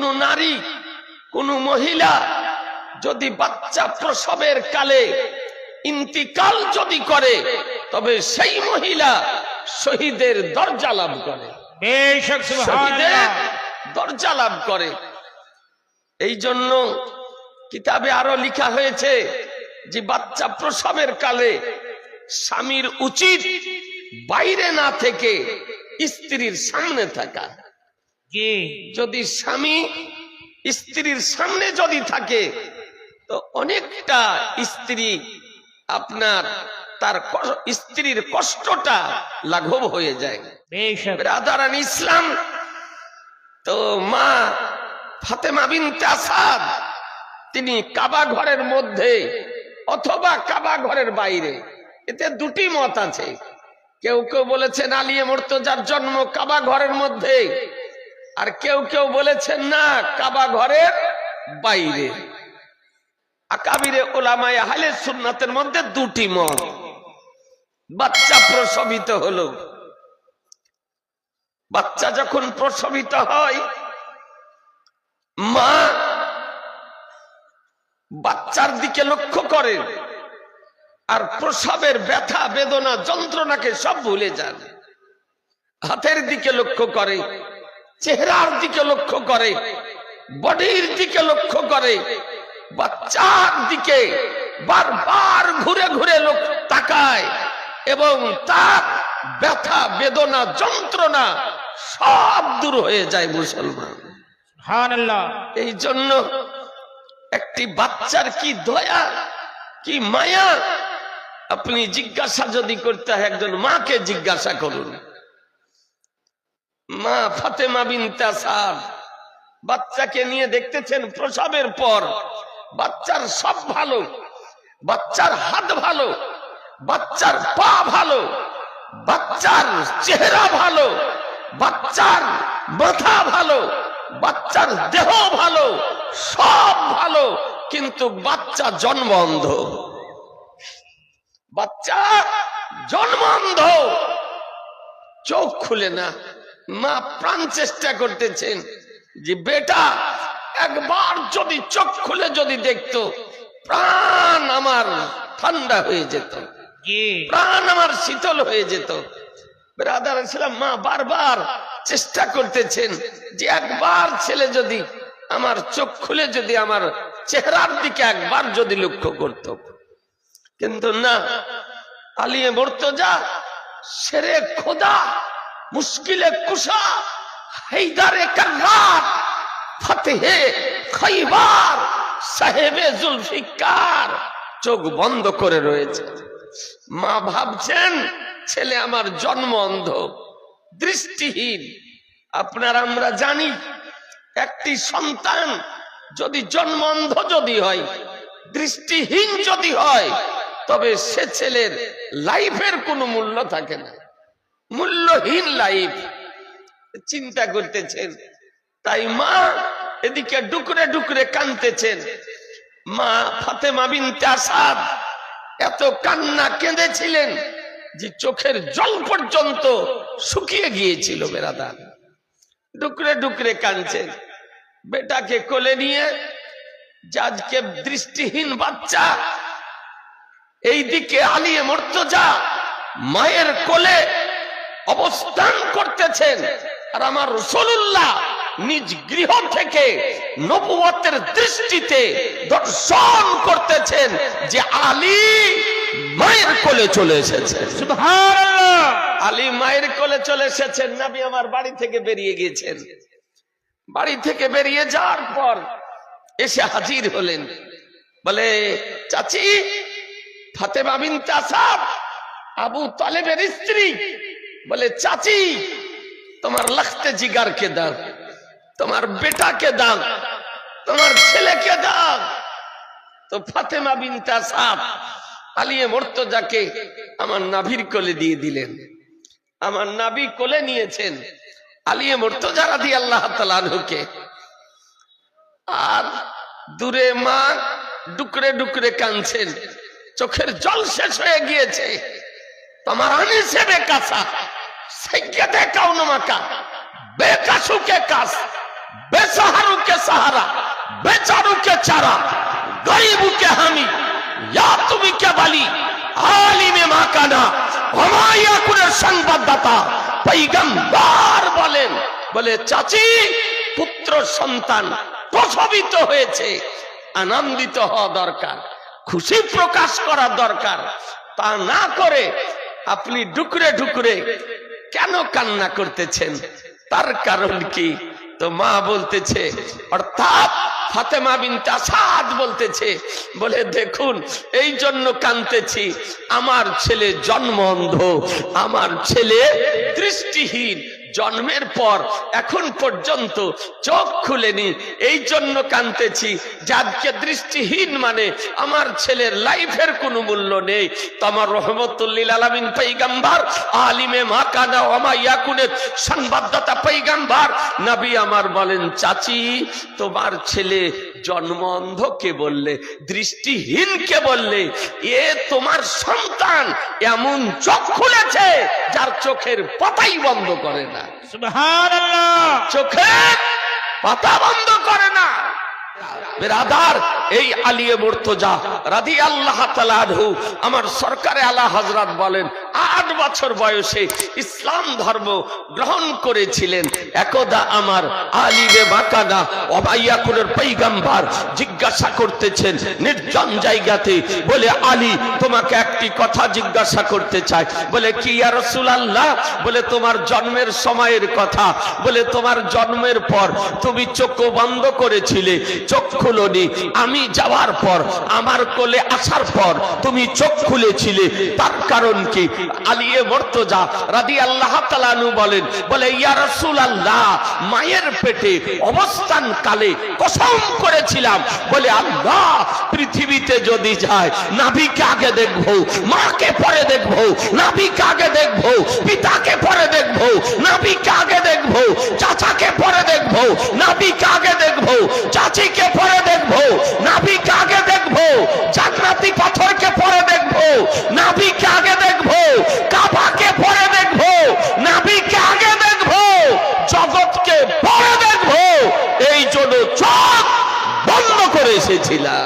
কোন নারী কোন মহিলা যদি বাচ্চা প্রসবের কালে ইন্তিকাল যদি করে তবে সেই মহিলা শহীদের দরজা লাভ করে, শহীদের দরজা লাভ করে। এই জন্য কিতাবে আরো লেখা হয়েছে যে বাচ্চা প্রসবের কালে স্বামীর উচিত বাইরে না থেকে স্ত্রীর সামনে থাকা। যদি স্বামী স্ত্রীর সামনে যদি থাকে তো অনেকটা স্ত্রী আপনার তার স্ত্রীর কষ্টটা লাঘব হয়ে যায়। ব্রাদারান ইসলাম, তো মা ফাতেমা বিনতে আসাদ তিনি কাবা ঘরের মধ্যে অথবা কাবা ঘরের বাইরে, এতে দুটি মত আছে। কেউ কেউ বলেছেন আলিয়ে মুর্তজার জন্ম কাবা ঘরের মধ্যে, আর কেউ কেউ বলেছেন না কাবা ঘরের বাইরে। আকাবিরে উলামায়ে আহলে সুন্নাতের মধ্যে দুটি মত। বাচ্চা প্রসবিত হলো, বাচ্চা যখন প্রসবিত হয় মা বাচ্চার দিকে লক্ষ্য করে আর প্রসবের ব্যথা বেদনা যন্ত্রণাকে সব ভুলে যান। হাতের দিকে লক্ষ্য করে, চেহারার দিকে লক্ষ্য করে, বডির দিকে লক্ষ্য করে, বাচ্চার দিকে বারবার ঘুরে ঘুরে লোক তাকায় এবং তার ব্যথা বেদনা যন্ত্রণা সব দূর হয়ে যায় মুসলমান। সুবহানাল্লাহ। এই জন্য একটি বাচ্চার কি দয়া কি মায়া আপনি জিজ্ঞাসা যদি করতে হয় একজন মাকে জিজ্ঞাসা করুন। মা ফাতেমা বিনতে আসাদ বাচ্চাকে নিয়ে দেখতেছেন প্রসবের পর বাচ্চার সব ভালো, বাচ্চার হাত ভালো, বাচ্চার পা ভালো, বাচ্চার চেহারা ভালো, বাচ্চার মাথা ভালো, বাচ্চার দেহ ভালো, সব ভালো, কিন্তু বাচ্চা জন্ম অন্ধ। বাচ্চা জন্ম অন্ধ, চোখ খুলে না। মা প্রাণ চেষ্টা করতেছেন যে বেটা একবার যদি চোখ খুলে যদি দেখতো প্রাণ আমার ঠান্ডা হয়ে যেত, প্রাণ আমার শীতল হয়ে যেত। ব্রাদার ইসলাম, মা বারবার চেষ্টা করতেছেন যে একবার ছেলে যদি আমার চোখ খুলে যদি আমার চেহারার দিকে একবার যদি লক্ষ্য করত, কিন্তু না। আলিয়ে মুর্তজা শেরে খোদা মুশকিলে কুশা হায়দারে কার্রার ফতেহে খাইবার সাহেবে জুলফিকার চোখ বন্ধ করে রয়েছে। মা ভাবছেন ছেলে আমার জন্ম অন্ধ, দৃষ্টিহীন। আপনার আমরা জানি একটি সন্তান যদি জন্ম অন্ধ যদি হয়, দৃষ্টিহীন যদি হয়, তবে সে ছেলের লাইফের কোনো মূল্য থাকে না, মূল্যহীন লাইফ। চিন্তা করতেছেন, তাই মা এদিকে ডুকরে ডুকরে কাঁদতেছেন। মা ফাতেমা বিনতে আসাদ এত কান্না কেঁদেছিলেন যে চোখের জল পর্যন্ত শুকিয়ে গিয়েছিল। বেরাদার ডুকরে ডুকরে কাঁদছেন। বেটাকে কোলে নিয়ে আজকে দৃষ্টিহীন বাচ্চা, এইদিকে আলিয়ে মুর্তজা মায়ের কোলে অবস্থান করতেছেন, আর আমার রাসূলুল্লাহ নিজ গৃহ থেকে নবুয়তের দৃষ্টিতে দর্শন করতেছেন যে আলী মায়ের কোলে চলে এসেছেন। সুবহানাল্লাহ। আলী মায়ের কোলে চলে এসেছেন। নবী আমার বাড়ি থেকে বেরিয়ে গিয়েছেন। বাড়ি থেকে বেরিয়ে যাওয়ার পর এসে হাজির হলেন। বলে, চাচি ফাতেমা বিনতে আসাদ আবু তালেবের স্ত্রী। বলে, চাচি তোমার লখতে জিগারকে দাও, তোমার বেটাকে দাও, তোমার ছেলেকে দাও। তো ফাতেমা বিনতে আসাদ আলিয়ে মুর্তজাকে আমার নাভির কোলে দিয়ে দিলেন। আমার নাভি কোলে নিয়েছেন আলিয়ে মুর্তজা রাদিয়াল্লাহু তাআলা আনহুকে। আর দূরে মা ডুকরে ডুকরে কাঁদছেন, চোখের জল শেষ হয়ে গিয়েছে। তোমার আনিসে বেকাসা সাইয়্যিদে কাউন মাকা বেকাসুকে কাস বেসাহারুকে সাহারা, বেচারু কে চারা, গরিবু কে হামি, ইয়া তুমি কে বালি, আলিমে মাকানা, হুমায়ুনের সংবাদদাতা পয়গম্বর বলেন, বলে চাচি পুত্র সন্তান প্রসবিত হয়েছে, আনন্দিত হওয়া দরকার, খুশি প্রকাশ করা দরকার। তা না করে আপনি ডুকরে ডুকরে কেন কান্না করতেছেন? তার কারণ কি? তো মা বলতেছে, অর্থাৎ ফাতেমা বিনতে আসাদ বলতেছে, বলে দেখুন এই জন্য কাঁদতেছি, আমার ছেলে জন্ম অন্ধ, আমার ছেলে দৃষ্টিহীন, জন্মের পর এখন পর্যন্ত চোখ খুলেনি, এই জন্য কাঁদতেছি। যাকে দৃষ্টিহীন মানে আমার ছেলের লাইফের কোনো মূল্য নেই। তো আমার রহমতুল লিল আলামিন পয়গম্বর, আলিমে মাকানা ওয়া মা ইয়াকুনের সংবাদদাতা পয়গম্বর নবী আমার বলেন, চাচি তোমার ছেলে জন্ম অন্ধ কে বললে, দৃষ্টিহীন কে বললে? এ তোমার সন্তান এমন চোখ খুলেছে যার চোখের পাতাই বন্ধ করে না। সুবহানাল্লাহ। চোখের পাতা বন্ধ করে না। বিরাদার, এই আলিয়ে মুর্তজা রাদিয়াল্লাহু তাআলা আনহু আমার সরকারে আলা হযরত বলেন 8 বছর বয়সে ইসলাম ধর্ম গ্রহণ করেছিলেন। একদা আমার আলিমে মাকানা ওবাইয়াকুনের পয়গম্বর জিজ্ঞাসা করতেছেন নির্জন জায়গাতে, বলে আলী তোমাকে একটি কথা জিজ্ঞাসা করতে চাই। বলে কি ইয়া রাসূলুল্লাহ? বলে তোমার জন্মের সময়ের কথা। বলে তোমার জন্মের পর তুমি চোখ বন্ধ করেছিলে, চোখ খুলোনি, আমি যাওয়ার পর আমার কোলে আসার পর তুমি চোখ খুলেছিলে, তার কারণ কি? আলিয়ে মুর্তজা রাদিয়াল্লাহু তাআলা আনহু বলেন, বলে ইয়া রাসূলুল্লাহ মায়ের পেটে অবস্থান কালে কসম করেছিলাম, বলে আল্লাহ পৃথিবীতে যদি যায় নাভিকে আগে দেখবো, মাকে পরে দেখবো, নাভিকে আগে দেখবো, পিতাকে পরে দেখবো, নাভিকে আগে দেখবো, চাচাকে পরে দেখবো, নাভিকে আগে দেখবো, চাচিকে পরে দেখবো, নাভিকে আগে দেখবো, জান্নাতি পাথরকে পরে দেখবো, নাভিকে আগে দেখবো, কাবাকে পরে দেখবো, নাভিকে আগে দেখবো, জগৎকে পরে দেখবো। এই জন্য চোখ বন্ধ করে এসেছিলাম।